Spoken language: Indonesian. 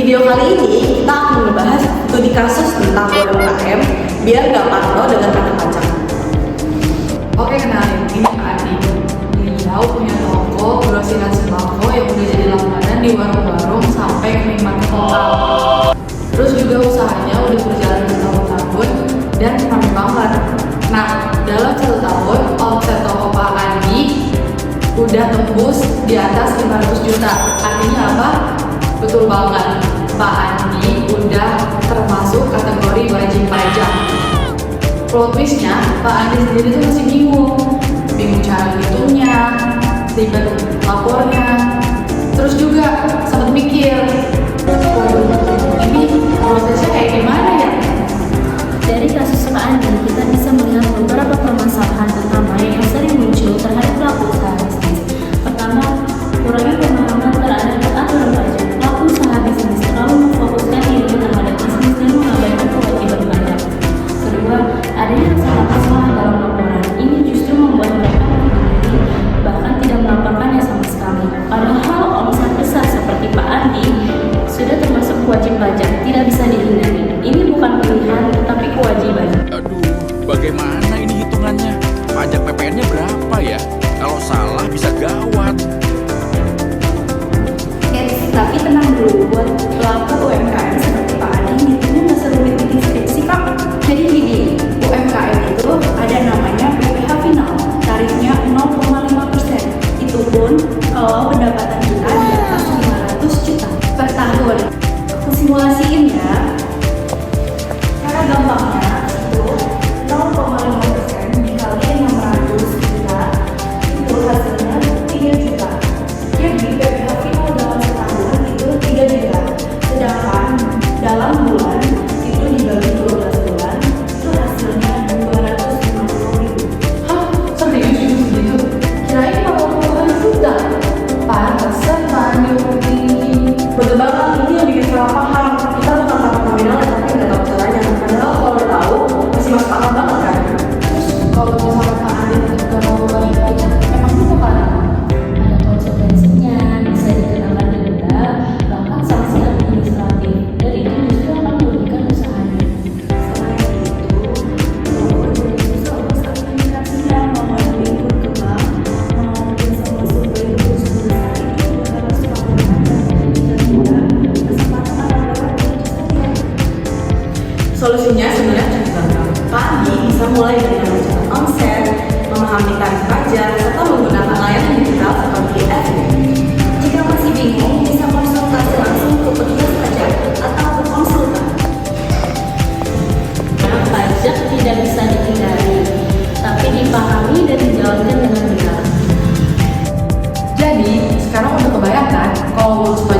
video kali ini kita akan membahas studi kasus tentang UMKM biar nggak pantau dengan kata pajak. Oke, kenalin, ini Kak Adi. Beliau punya toko grosiran sembako yang udah jadi langganan di warung-warung sampai ke minimarket lokal. Terus juga usahanya udah berjalan bertahun-tahun dan rame banget. Nah, dalam 1 tahun, omset toko Pak Adi udah tembus di atas 500 juta. Artinya apa? Betul banget, Pak Andi udah termasuk kategori wajib pajak. Plot twistnya, Pak Andi sendiri tuh masih bingung cara ngitungnya, ribet lapornya, terus juga sempat mikir, waduh, ini prosesnya kayak gimana ya? Dari kasus Pak Andi, kita bisa melihat beberapa permasalahan utama yang sering muncul terhadap pelaku usaha bisnis. Pertama, kurangnya pemahaman terhadap aturan pajak. Pelaku usaha bisnis terlalu memfokuskan diri terhadap bisnis dan mengabaikan kewajiban pajak. Kedua, adanya rasa salah dalam laporan. Ini justru membuat mereka menghindari, bahkan tidak melaporkannya sama sekali. Padahal omset besar seperti Pak Andi sudah termasuk wajib pajak, tidak bisa dihindari. Ini bukan pilihan, tapi kewajiban. Aduh, bagaimana ini hitungannya? Pajak PPN-nya berapa ya? Kalau salah bisa gawat. Tapi tenang dulu, buat pelaku UMKM seperti Pak Adi, itu nggak serumit bikin skripsi kok. Jadi gini, UMKM itu ada namanya PPh final, tarifnya 0,5%. Itu pun kalau pendapatan kita di atas 500 juta per tahun. Aku simulasiin ya. Cara gampangnya itu 0,5% dikali 600 juta, itu hasilnya 3 juta. Jadi PPh final dalam setahun itu 3 juta. Sedangkan dalam bulan itu dibagi 12 bulan, itu hasilnya 250.000. Hah? Serius itu segitu? Kirain kalau puluhan juta. Pantesan Pak Andi hukum tinggi. Betul banget, ini yang bikin salah paham. Kita bukan tahu nominal tapi nggak tahu caranya. Padahal kalau tahu masih masuk akal banget kan? Terus kalau misalnya Pak Andi tetap gak mau bayar pajak, emang itu apa? Ada konsekuensinya, bisa dikenakan denda, bahkan sanksi administratif. Dan itu justru akan merugikan usahanya. Selain itu, walaupun jadi susah urus administrasinya, mau ngajuin pun ke bank, mau bisa masuk ke urus besar itu juga harus laporan dan juga kesempatan lewat itu saja. Solusinya sebenarnya cukup gampang. Pak Andi bisa mulai dengan mencatat omset, memahami tarif pajak, serta menggunakan layanan digital seperti FB. Jika masih bingung, bisa konsultasi langsung ke petugas pajak atau ke konsultan. Nah, pajak tidak bisa dihindari, tapi dipahami dan dijalankan dengan benar. Jadi, sekarang udah kebayang kan kalau ngurus pajak